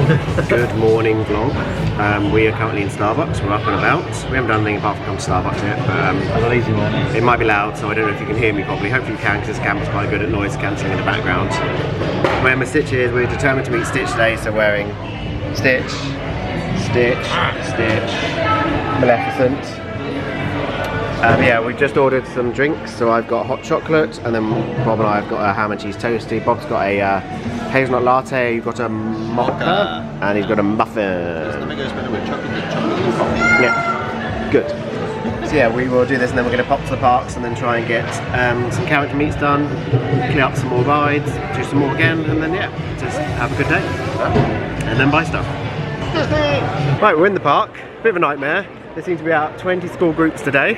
Good morning vlog. We are currently in Starbucks. We're up and about. We haven't done anything apart from come to Starbucks yet, but it might be loud, so I don't know if you can hear me properly. Hopefully you can, because this camera's quite good at noise cancelling in the background. Wearing my Stitches. We're determined to meet Stitch today, so wearing Stitch, Stitch, Stitch, Maleficent. Yeah, we've just ordered some drinks, so I've got hot chocolate, and then Bob and I have got a ham and cheese toasty. Bob's got a hazelnut latte, you've got a mocha, and he's got a muffin. Yeah, good. So yeah, we will do this, and then we're going to pop to the parks, and then try and get some character meets done, clear up some more rides, do some more again, and then yeah, just have a good day, and then buy stuff. Right, we're in the park. Bit of a nightmare. There seems to be about 20 school groups today,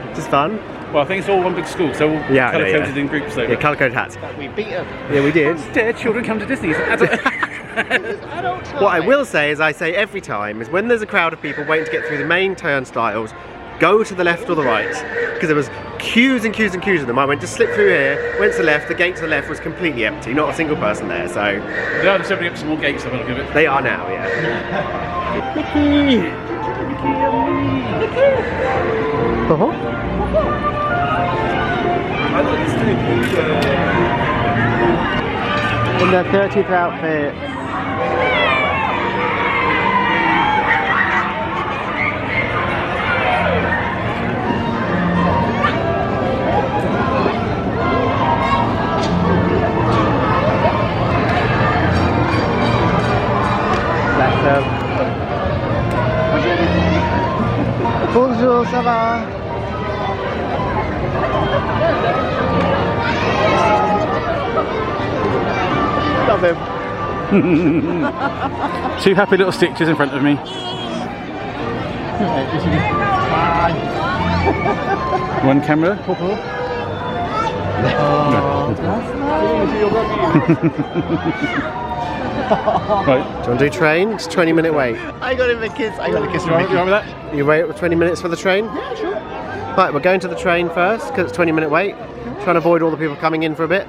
which is fun. Well, I think it's all one big school, so all colour-coded in groups though. Yeah, colour-coded hats. We beat them. Yeah, we did. Instead, children come to Disney. What I will say, as I say every time, is when there's a crowd of people waiting to get through the main turnstiles, go to the left or the right, because there was queues and queues and queues of them. I went to slip through here, went to the left, the gate to the left was completely empty, not a single person there, so... They are opening up some more gates, I will give it. They are now, yeah. Mickey! In their 30th outfit. Bless them. Bonjour, ça va? Love him. Two happy little Stitches in front of me. One camera. Right. Do you want to do train? It's a 20-minute wait. I got him a kiss. I got a kiss from Mickey. You remember that? You wait 20 minutes for the train? Yeah, sure. Right, we're going to the train first because it's a 20-minute wait. Trying to avoid all the people coming in for a bit.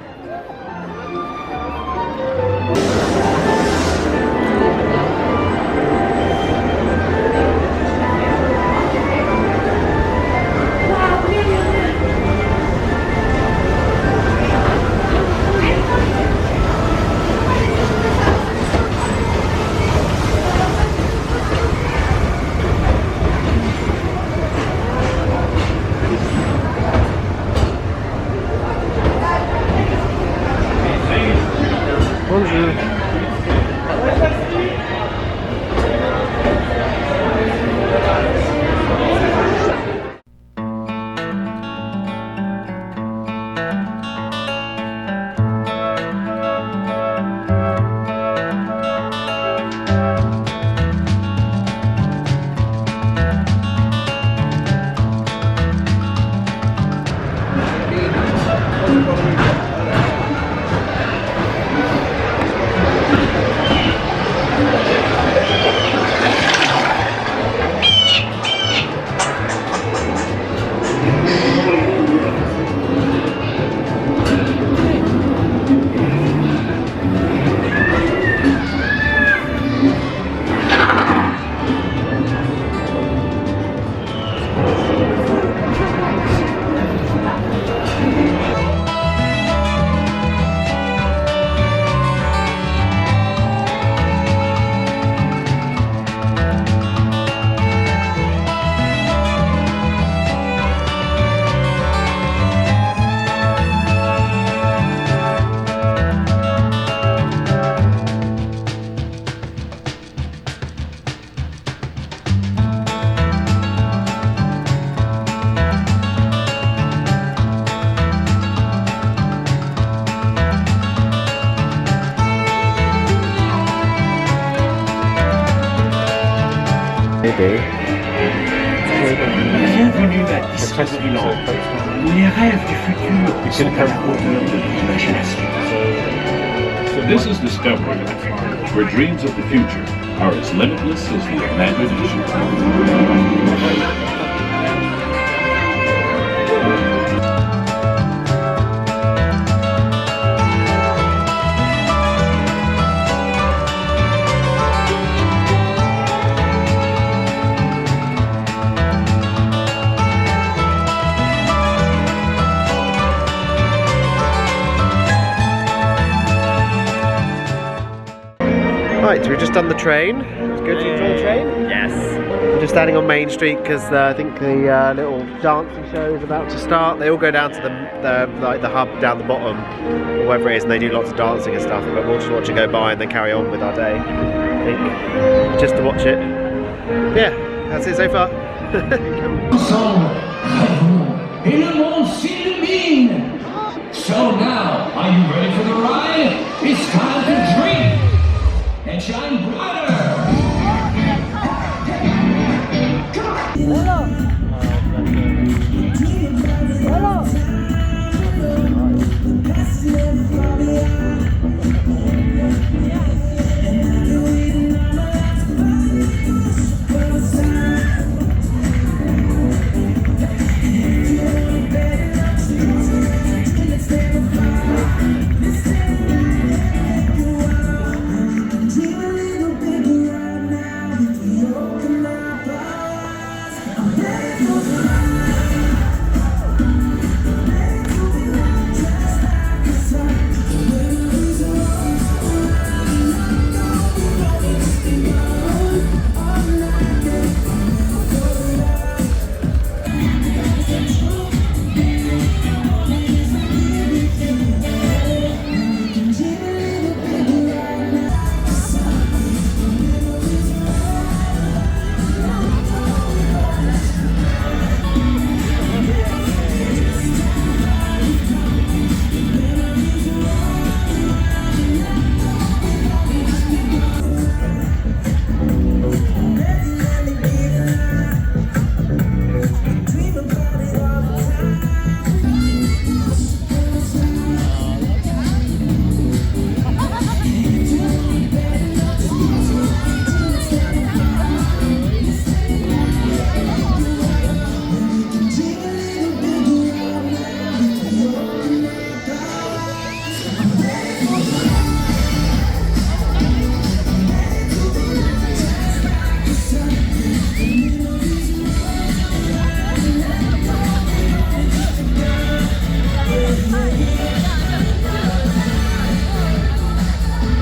Bienvenue à Disneyland, où les rêves du futur sont à la hauteur de l'imagination. This is Discovery, where dreams of the future are as limitless as the imagination. So we've just done the train. It's good. You enjoy the train? Yes. We're just standing on Main Street because I think the little dancing show is about to start. They all go down to the hub down the bottom, or wherever it is, and they do lots of dancing and stuff. But we'll just watch it go by and then carry on with our day. I think just to watch it. Yeah, that's it so far. So now, are you ready for the ride? It's time to drink and shine brighter.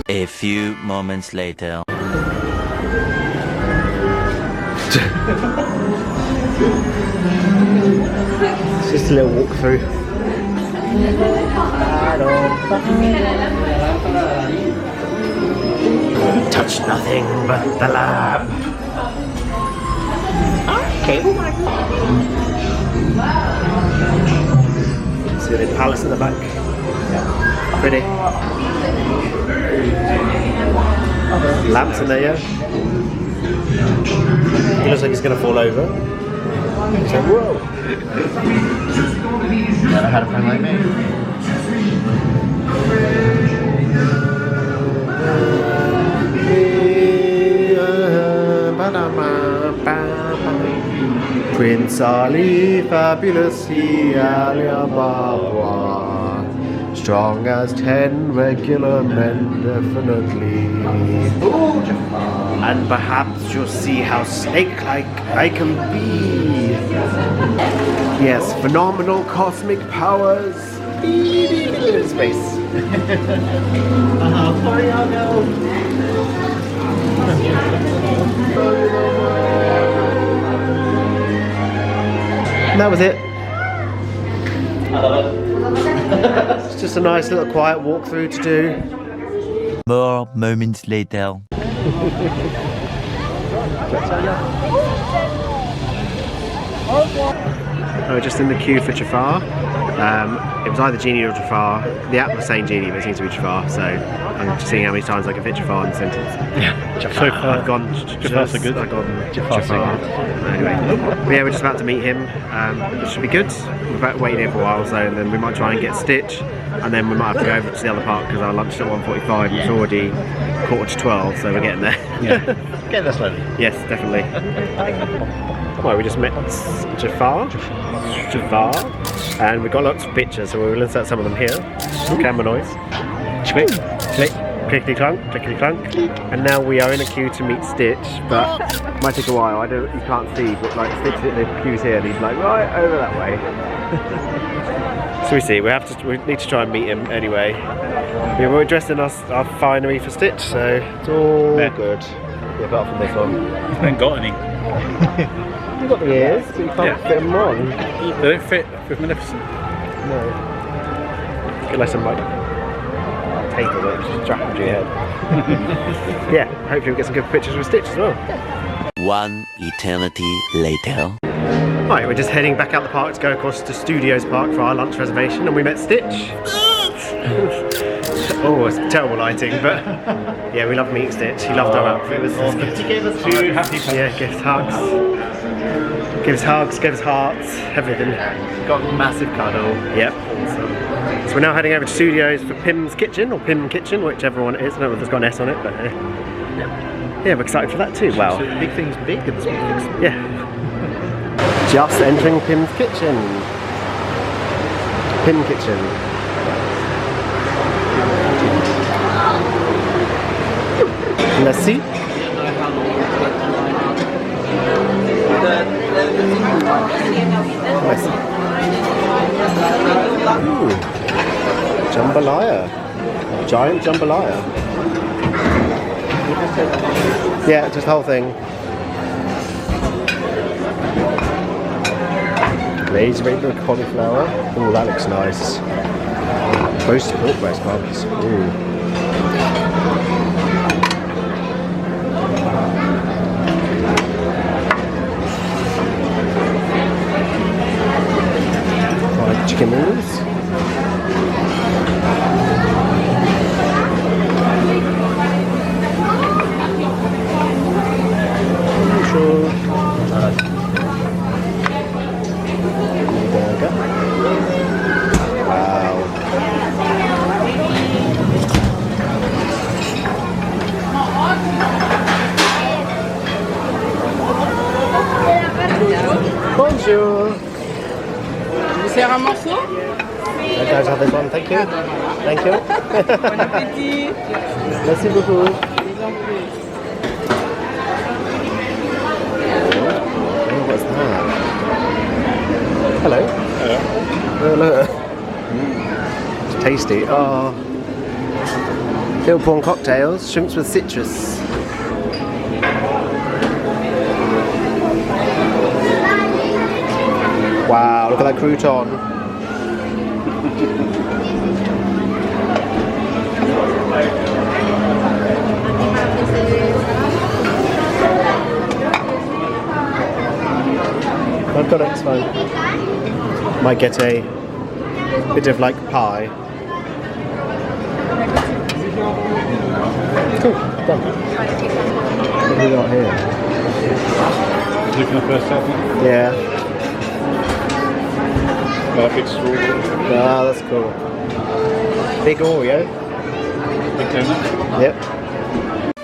A few moments later. It's just a little walk through. Touch nothing but the lamp. Cable. See the palace in the back. Pretty. Lamps in there, yeah. He looks like he's going to fall over. So, whoa. Never had a friend like me. Prince Ali, fabulously Alibaba. Strong as 10 regular men, definitely. And perhaps you'll see how snake-like I can be. Yes, phenomenal cosmic powers. In space. And that was it. It's just a nice little quiet walkthrough to do. More moments later. We're just in the queue for Jafar. It was either Genie or Jafar. The app was saying Genie, but it seems to be Jafar, so I'm just seeing how many times I can fit Jafar in the sentence. Yeah, Jafar. I've gone Jafar's so good. I've gone Jafar's so Jafar. Anyway, but yeah, we're just about to meet him, which should be good. We've waited here for a while, so then we might try and get Stitch, and then we might have to go over to the other park because our lunch is at 1:45. It's already 11:45, so we're getting there. Yeah. Get there slowly. Yes, definitely. Well, we just met Jafar, and we got lots of pictures, so we'll insert some of them here. Camera noise. Click, click, clickety clunk, clickety clunk. And now we are in a queue to meet Stitch, but it might take a while. You can't see, but like Stitch, the queue's here, and he's like right over that way. So we see, we need to try and meet him anyway. Yeah, we're dressed in our finery for Stitch, so it's all good. Yeah, apart from this one. I ain't got any. You've got the ears, but you can't fit them on. They don't fit with Maleficent. No. Unless I'm like tape of it, just strap them to your head. Yeah, hopefully we'll get some good pictures with Stitch as well. One eternity later. Right, we're just heading back out the park to go across to Studios Park for our lunch reservation, and we met Stitch. Oh, it's terrible lighting, but yeah, we love meeting Stitch. He loved our outfit. He gave us hugs. Yeah, gave us hugs. Gave us hugs, gave us hearts, everything. Got a massive cuddle. Yep. Awesome. So we're now heading over to Studios for Pym's Kitchen, or Pym Kitchen, whichever one it is. I don't know if there's got an S on it, but yeah, we're excited for that too. Wow. So big things big and small things. Yeah. Just entering Pym's Kitchen. Pym Kitchen. Merci. Merci. Ooh. Jambalaya. Giant jambalaya. Yeah, just the whole thing. Glazed rainbow cauliflower. Oh, that looks nice. Roast pork breast buns. Ooh. Fried chicken noodles. Bonjour. Vous sert un morceau? Guys, have this one, thank you. Thank you. Bon appétit. Merci beaucoup. Oh, what's that? Hello. Hello. It's tasty. Oh. Little prawn cocktails, shrimps with citrus. Wow, look at that crouton. I've got it, it's fine. Might get a bit of like pie. Cool, done. What have we got here? Looking at the first half. Yeah. Big strawberry. Ah, that's cool. Big Oreo. Big donut. Yep.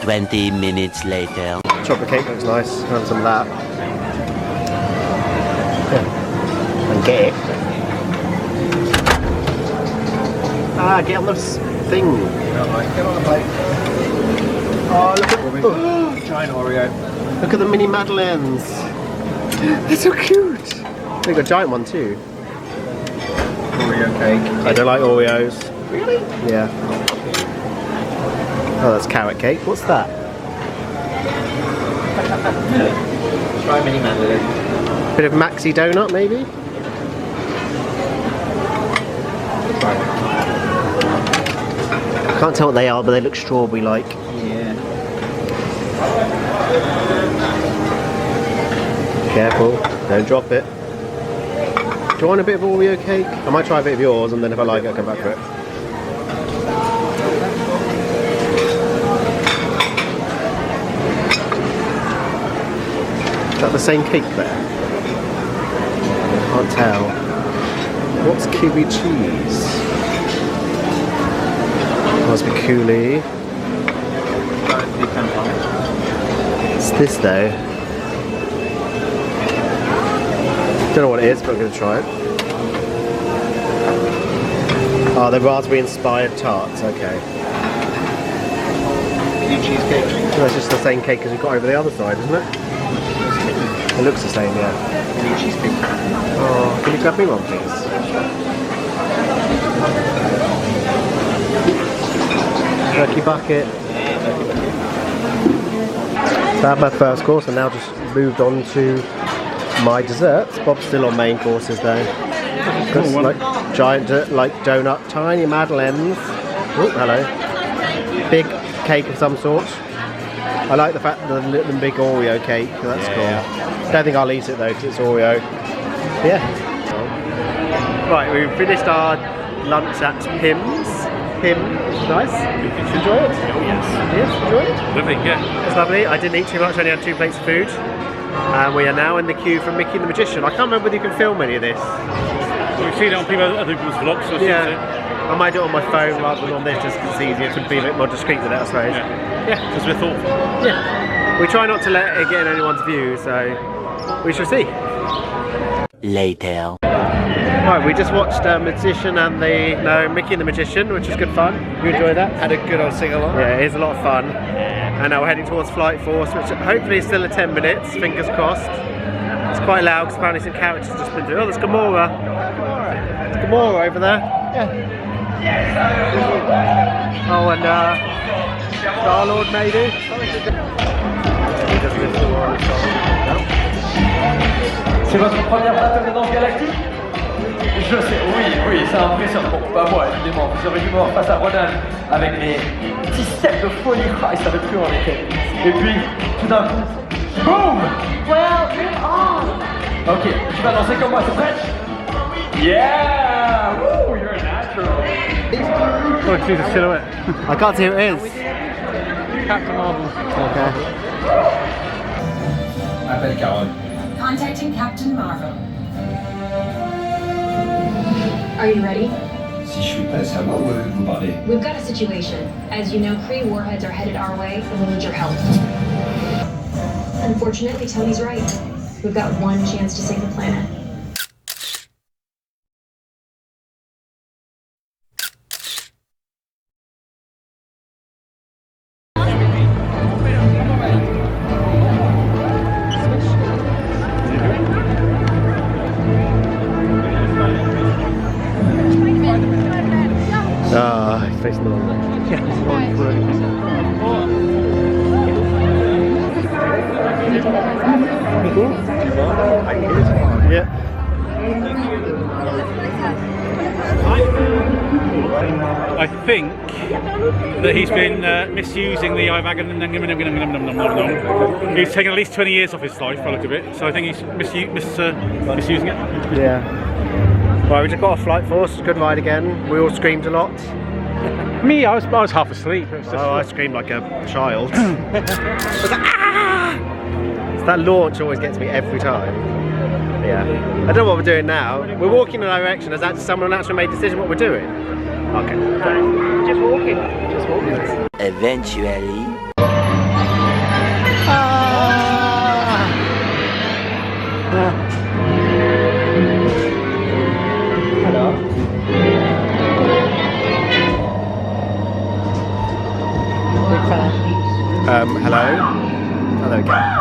20 minutes later. Chocolate cake looks nice. Have some of that. Yeah. And get it. Ah, get on this thing. Get on the plate. Oh, look at Giant Oreo. Look at the mini Madeleines. They're so cute. They got a giant one too. Oreo cake. I don't like Oreos. Really? Yeah. Oh, that's carrot cake. What's that? Try mini Madeline. Bit of maxi donut, maybe? I can't tell what they are, but they look strawberry-like. Yeah. Careful, don't drop it. Do you want a bit of Oreo cake? I might try a bit of yours, and then if I like it, I'll come back for it. Is that the same cake there? Can't tell. What's kiwi cheese? Must be coulis. It's this though. Don't know what it is, but I'm going to try it. Oh, they're raspberry inspired tarts, okay. Cheesecake. That's just the same cake as we've got over the other side, isn't it? It looks the same, yeah. Mini cheesecake. Oh, can you grab me one, please? Turkey bucket. So I had my first course and now just moved on to my desserts. Bob's still on main courses though. Got some, like giant like donut, tiny madeleines. Oh, hello. Big cake of some sort. I like the fact that the big Oreo cake. That's cool. Don't think I'll eat it though because it's Oreo. Yeah. Right, we've finished our lunch at Pym's. Pym, nice. Did you enjoy it? Oh yes. Yes, enjoy it? Lovely, yeah. It's lovely. I didn't eat too much, I only had 2 plates of food. And we are now in the queue for Mickey and the Magician. I can't remember whether you can film any of this. We've seen it on other people's vlogs. So Yeah. I might do it on my phone rather than on this just because it's easier to be a bit more discreet with it, I suppose. Yeah, because we're thoughtful. Yeah. We try not to let it get in anyone's view, so we shall see. Later. Right, we just watched Magician and Mickey and the Magician, which was good fun. You enjoyed that? Had a good old sing-along. Yeah, it is a lot of fun. And now we're heading towards Flight Force, which hopefully is still at 10 minutes, fingers crossed. It's quite loud because apparently some characters have just been through. Oh, there's Gamora. There's Gamora over there. Yeah. Oh, and Star-Lord maybe? He just lives the world. C'est votre première bataille galactique? Je sais, oui, c'est impressionnant. Bon, pas moi, évidemment. Vous aurez dû me voir face à Ronan avec mes petits steps de folie. Ah, il savait plus où on était. Et puis, tout d'un coup, boum! Well, you're on. Ok, tu vas danser comme moi, c'est prêt? Yeah! Woo, you're a natural. Oh, it's a silhouette. I can't see who it is. Captain Marvel. Okay. Appelle Carole. Contacting Captain Marvel. Are you ready? Si je suis prêt, c'est à moi ou vous parlez? We've got a situation. As you know, Kree warheads are headed our way, and we need your help. Unfortunately, Tony's right. We've got one chance to save the planet. Ah, he's facing the wrong way. Yeah. I think that he's been misusing the iVagon. He's taken at least 20 years off his life by the look of it, so I think he's misusing it. Yeah. Right, we just got off Flight Force. Good ride again. We all screamed a lot. Me, I was half asleep. It was just I screamed like a child. I was like, ah! So that launch always gets me every time. Yeah. I don't know what we're doing now. We're walking in a direction. Has that someone actually made a decision what we're doing? Okay. Just walking. Just walking. Eventually. Hello. Hello. Hello again.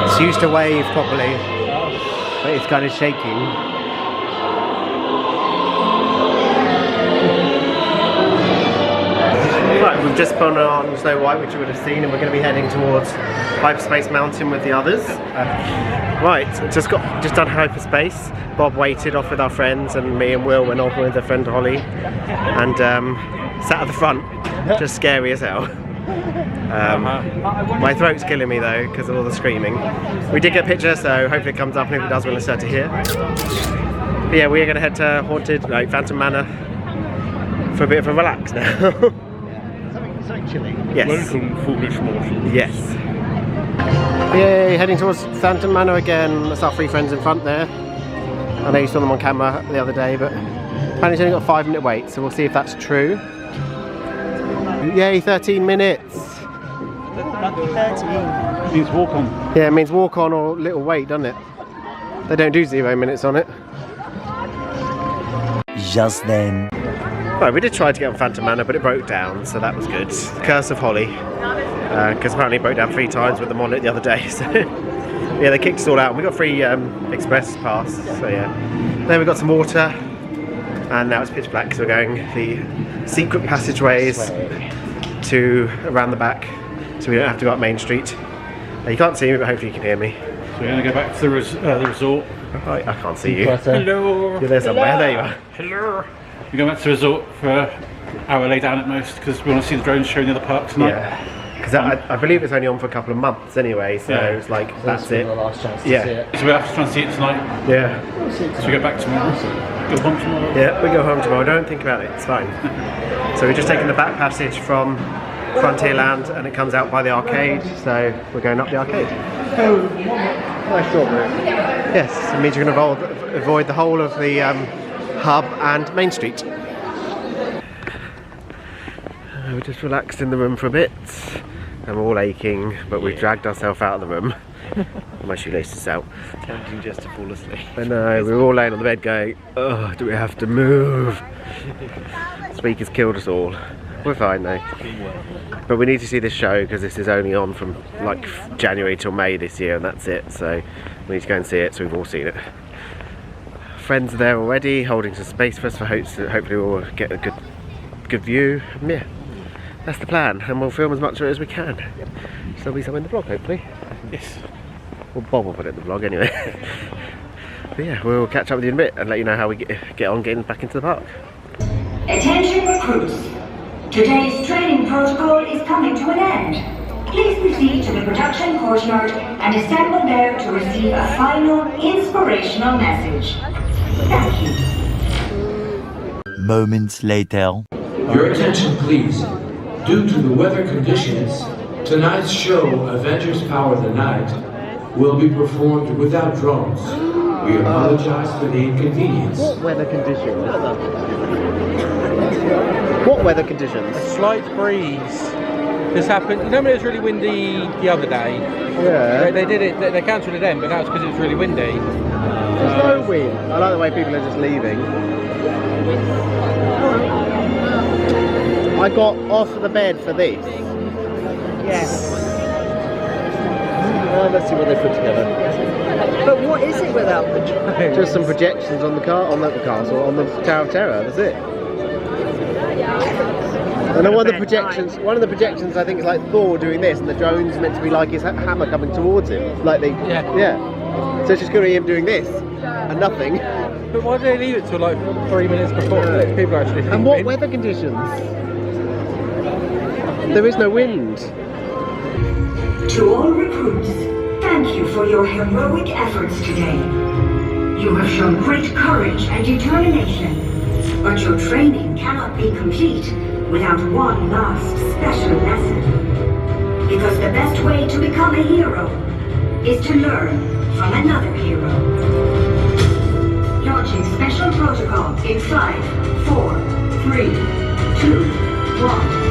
It's used to wave properly, but it's kind of shaking. Right, we've just gone on Snow White, which you would have seen, and we're going to be heading towards Hyperspace Mountain with the others. Right, just done Hyperspace. Bob waited off with our friends, and me and Will went off with a friend Holly, and sat at the front, just scary as hell. My throat's killing me though because of all the screaming. We did get a picture, so hopefully it comes up, and if it does, we'll insert it here. But yeah, we're going to head to Phantom Manor for a bit of a relax now. Something chilly. Yes. Welcome, foolish mortal. Yes. Yay, heading towards Phantom Manor again. That's our 3 friends in front there. I know you saw them on camera the other day, but apparently it's only got a 5-minute wait, so we'll see if that's true. Yay, 13 minutes! Lucky 13. Means walk on. Yeah, it means walk on or little wait, doesn't it? They don't do 0 minutes on it. Just then. Right, we did try to get on Phantom Manor, but it broke down, so that was good. Curse of Holly. Because apparently it broke down 3 times with them on it the other day. So yeah, they kicked us all out. We got free express pass, so yeah. Then we got some water, and now it's pitch black, so we're going the secret passageways to around the back, so we don't have to go up Main Street. You can't see me, but hopefully you can hear me. So we're going to go back to the resort. I can't see you. Hello. You're there somewhere. There you are. Hello. We're going back to the resort for an hour lay down at most because we want to see the drone show near the park tonight. Yeah. Because I believe it's only on for a couple of months anyway, so Yeah. it's like that's it. The last chance to Yeah. see it. So we'll have to try and see it tonight. Yeah. So we go back tomorrow. Go home tomorrow. Yeah, we go home tomorrow. Don't think about it. It's fine. So we're just taking the back passage from Frontierland, and it comes out by the arcade. So we're going up the arcade. Nice strawberry. Yes, it means you're going to avoid the whole of the hub and Main Street. We're just relaxed in the room for a bit, and we're all aching, but we've dragged ourselves out of the room. My shoelaces out. Tempting just to fall asleep. I know, we were all laying on the bed going, oh, do we have to move? This week has killed us all. We're fine though. But we need to see this show because this is only on from like January till May this year, and that's it. So we need to go and see it, so we've all seen it. Friends are there already, holding some space for us for hopefully we'll get a good view. And yeah, that's the plan, and we'll film as much of it as we can. So there'll be some in the vlog, hopefully. Yes. Well, Bob will put it in the vlog anyway. But yeah, we'll catch up with you in a bit and let you know how we get on getting back into the park. Attention recruits. Today's training protocol is coming to an end. Please proceed to the production courtyard and assemble there to receive a final inspirational message. Thank you. Moments later. Your attention, please. Due to the weather conditions, tonight's show, Avengers Power the Night, will be performed without drones. We apologize for the inconvenience. What weather conditions? What weather conditions? A slight breeze. This happened. You know when it was really windy the other day? Yeah. They did it. They cancelled it then, but that was because it was really windy. There's no wind. I like the way people are just leaving. I got off the bed for this. Yes. Let's see what they put together. But what is it without the drone? Just some projections on the castle, on the Tower of Terror. That's it. And then one of the projections I think is like Thor doing this, and the drone's meant to be like his hammer coming towards him. Like yeah. So it's just going to be him doing this and nothing. But why do they leave it till like 3 minutes before people are actually? And what weather conditions? There is no wind. To all recruits, thank you for your heroic efforts today. You have shown great courage and determination, but your training cannot be complete without one last special lesson. Because the best way to become a hero is to learn from another hero. Launching special protocol in 5, 4, 3, 2, 1.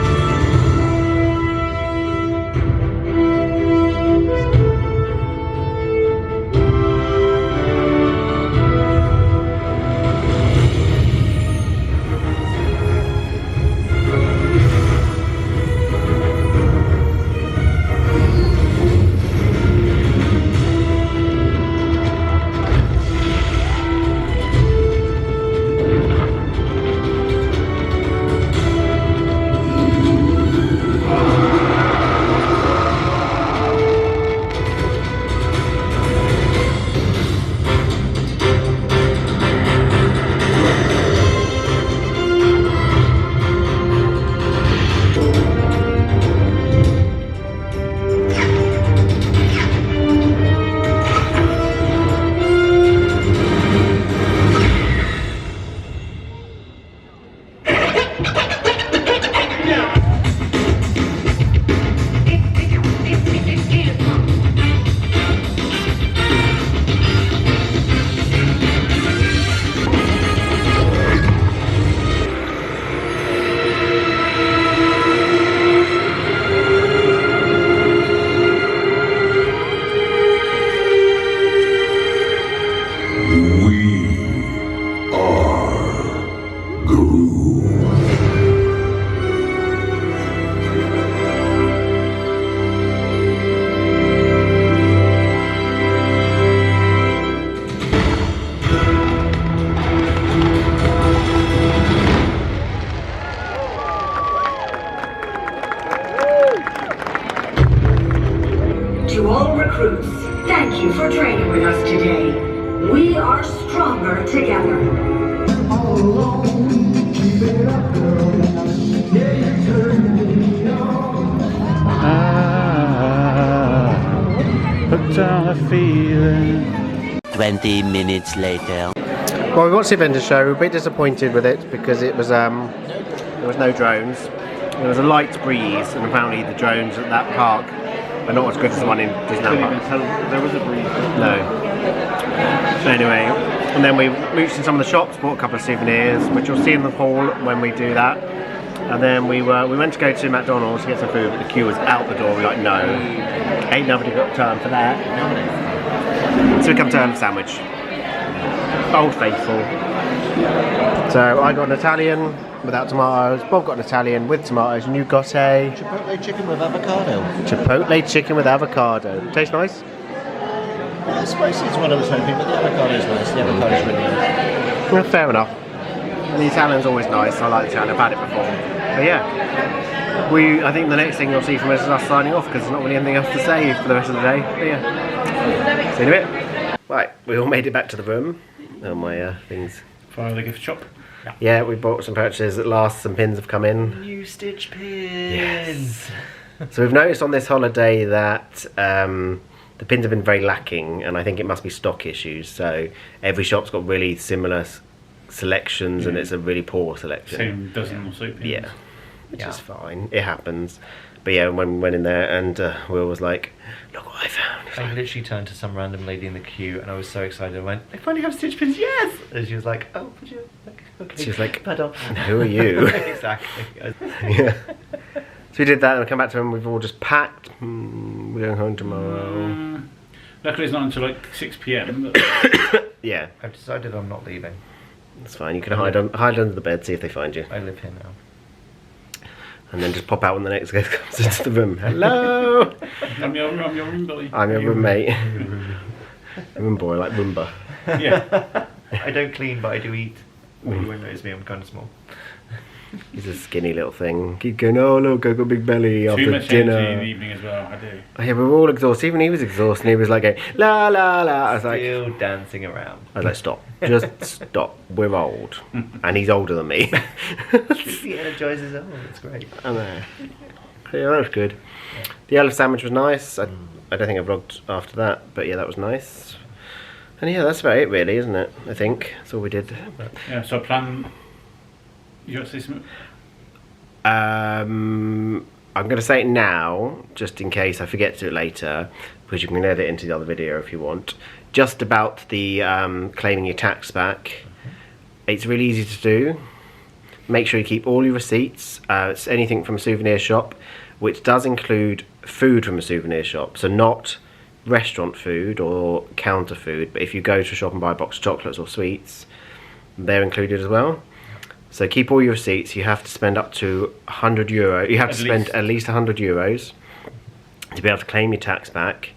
To all recruits, thank you for training with us today. We are stronger together. All alone, keep it up, girl. Yeah, you turn me on. Hooked on a feeling. 20 minutes later. Well, we watched the Avengers show. We were a bit disappointed with it because it was there was no drones. There was a light breeze, and apparently the drones at that park are not as good as the one in Disneyland Park. There was a breeze. No. So anyway, and then we mooched in some of the shops, bought a couple of souvenirs, which you'll see in the haul when we do that. And then we went to go to McDonald's to get some food, but the queue was out the door. We were like, no, ain't nobody got time for that. So we come to Earl of Sandwich. Old faithful. So I got an Italian without tomatoes. Bob got an Italian with tomatoes, and you got a Chipotle chicken with avocado. Chipotle chicken with avocado. Tastes nice? Yeah, spicy is what I was hoping, but the avocado's nice. The avocado's really nice. Well, fair enough. The Italian's always nice. I like the Italian. I've had it before. But yeah, I think the next thing you'll see from us is us signing off because there's not really anything else to say for the rest of the day. But yeah, see you in a bit. Right, we all made it back to the room. Oh, my things. Via the gift shop. Yeah, we bought some purchases at last. Some pins have come in. New stitch pins. Yes. So we've noticed on this holiday that the pins have been very lacking, and I think it must be stock issues. So every shop's got really similar selections, and it's a really poor selection. Same dozen or so pins. Yeah, which is fine. It happens. But yeah, when we went in there, and Will was like, "Look what I found." I literally turned to some random lady in the queue, and I was so excited. I went, "They finally have stitch pins, yes!" And she was like, "Oh, would you?" Like, okay. She was like, "Pardon." "Who are you?" Exactly. Yeah. So we did that, and we come back to him. We've all just packed. We're going home tomorrow. Luckily, it's not until like 6 p.m. But yeah. I've decided I'm not leaving. That's fine. You can hide under the bed, see if they find you. I live here now. And then just pop out when the next guest comes into the room. Hello! I'm your room boy. I'm your roommate. Room boy, like Roomba. Yeah. I don't clean, but I do eat. Well, you won't notice me, I'm kind of small. He's a skinny little thing. Keep going, oh look, I got a big belly after Too much dinner. energy in the evening as well, I do. Oh, yeah, we were all exhausted. Even he was exhausted. And he was like, la la la. I was like, Still dancing around. I was like, stop. Just stop. We're old. And he's older than me. He energizes all. It's great. I know. Yeah, that was good. Yeah. The Earl of Sandwich was nice. I don't think I vlogged after that, but yeah, that was nice. And yeah, that's about it really, isn't it? I think that's all we did. Yeah, so I plan. You got to say something? I'm going to say it now, just in case I forget to do it later, because you can edit into the other video if you want. Just about the claiming your tax back. It's really easy to do. Make sure you keep all your receipts. It's anything from a souvenir shop, which does include food from a souvenir shop. So not restaurant food or counter food, but if you go to a shop and buy a box of chocolates or sweets, they're included as well. So keep all your receipts. You have to spend up to €100. You have to spend at least €100 to be able to claim your tax back,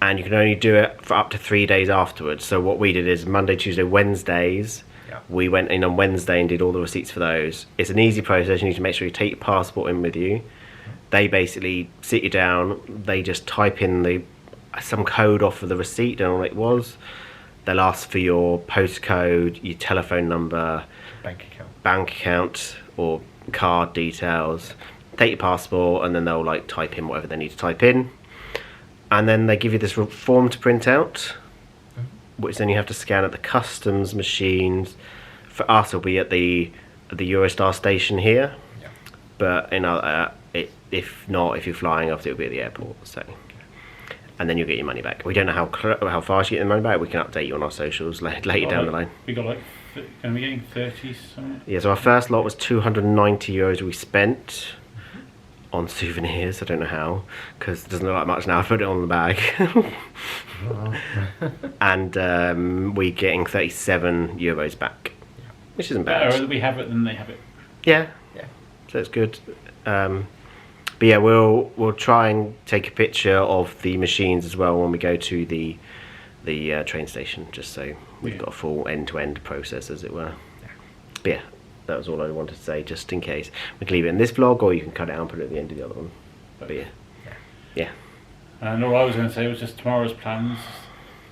and you can only do it for up to 3 days afterwards. So what we did is Monday, Tuesday, Wednesdays. Yeah. We went in on Wednesday and did all the receipts for those. It's an easy process. You need to make sure you take your passport in with you. They basically sit you down. They just type in some code off of the receipt. Don't know what it was. They'll ask for your postcode, your telephone number, bank account or card details. Take your passport, and then they'll like type in whatever they need to type in, and then they give you this form to print out, which then you have to scan at the customs machines. For us, it'll be at the Eurostar station here, but if not, if you're flying off, it'll be at the airport. So, and then you'll get your money back. We don't know how fast you get the money back. We can update you on our socials later down the line. We got going to be getting 30 something. Yeah, so our first lot was €290 we spent on souvenirs. I don't know how, because it doesn't look like much now. I put it on the bag. And we're getting €37 back, which isn't bad. Better that we have it than they have it. Yeah, so it's good. But yeah, we'll try and take a picture of the machines as well when we go to the train station, just so we've got a full end-to-end process, as it were. But yeah, that was all I wanted to say, just in case. We can leave it in this vlog, or you can cut it out and put it at the end of the other one. But yeah. And all I was going to say was just tomorrow's plans.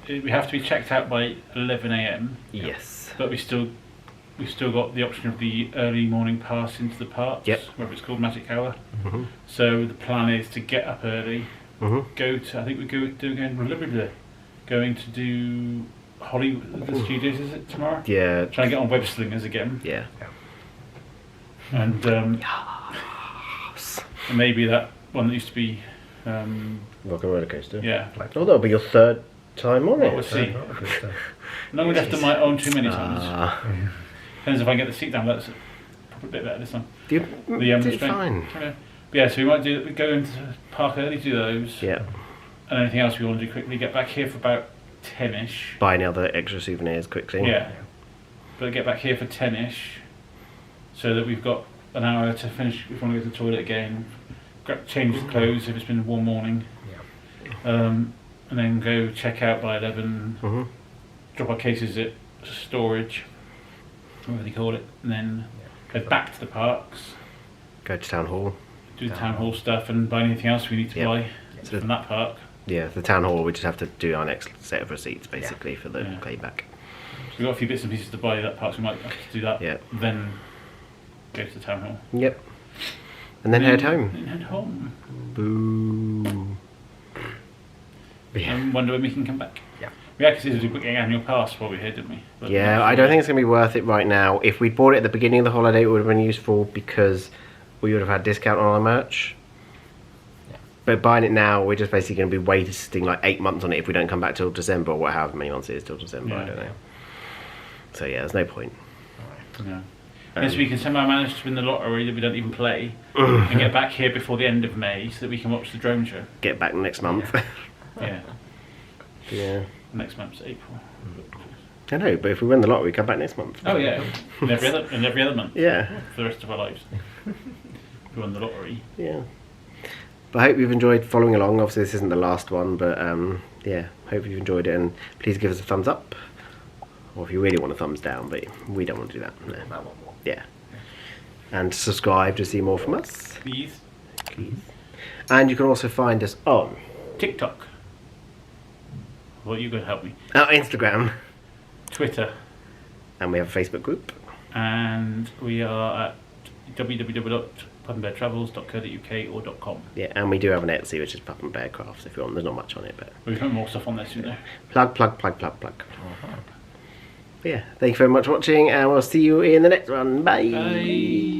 We have to be checked out by 11 AM. Yes. But we've still got the option of the early morning pass into the parks. Yep. Whether it's called Magic Hour. So the plan is to get up early. Go to, I think we're going to do Hollywood the Studios, is it tomorrow? Yeah. Trying to get on Web Slingers again. Yeah. And and maybe that one that used to be Rock and Roller Coaster. Yeah. Oh, that'll be your third time on it. We'll see. No, we've left on my own too many times. Depends if I can get the seat down. That's probably a bit better this time. You did fine. Yeah, so we might go into the park early, do those. Yeah. And anything else we want to do quickly. Get back here for about 10ish. Buy any other extra souvenirs quickly. Yeah. But get back here for 10ish, so that we've got an hour to finish. If we want to go to the toilet again, change the clothes if it's been a warm morning. And then go check out by 11. Drop our cases at storage, whatever they call it, and then go back to the parks. Go to Town Hall. Do the Town Hall stuff and buy anything else we need to buy from that park. Yeah, the Town Hall, we just have to do our next set of receipts basically for the playback. So we've got a few bits and pieces to buy at that park, so we might have to do that. Yeah. Then go to the Town Hall. Yep. And then head home. And head home. Boo. And wonder when we can come back. We actually did book an annual pass while we were here, didn't we? But yeah, I don't think it's going to be worth it right now. If we'd bought it at the beginning of the holiday, it would have been useful because we would have had discount on our merch. But buying it now, we're just basically going to be wasting like 8 months on it if we don't come back till December or however many months it is till December. I don't know. So yeah, there's no point. Yeah. Unless we can somehow manage to win the lottery that we don't even play and get back here before the end of May so that we can watch the drone show. Get back next month. Yeah. Yeah. Next month's April. I know, but if we win the lottery, we come back next month. Oh yeah, and every other month. Yeah. For the rest of our lives. If we won the lottery. Yeah. But I hope you've enjoyed following along. Obviously this isn't the last one, but yeah, hope you've enjoyed it, and please give us a thumbs up. Or if you really want a thumbs down, but we don't want to do that. No. Yeah. And subscribe to see more from us. Please. And you can also find us on TikTok. Well, you're going to help me. Instagram. Twitter. And we have a Facebook group. And we are at www.pupandbeartravels.co.uk or .com. Yeah, and we do have an Etsy, which is Pup and Bear Crafts, if you want. There's not much on it, but we've got more stuff on there soon though. Plug. But yeah, thank you very much for watching, and we'll see you in the next one. Bye. Bye.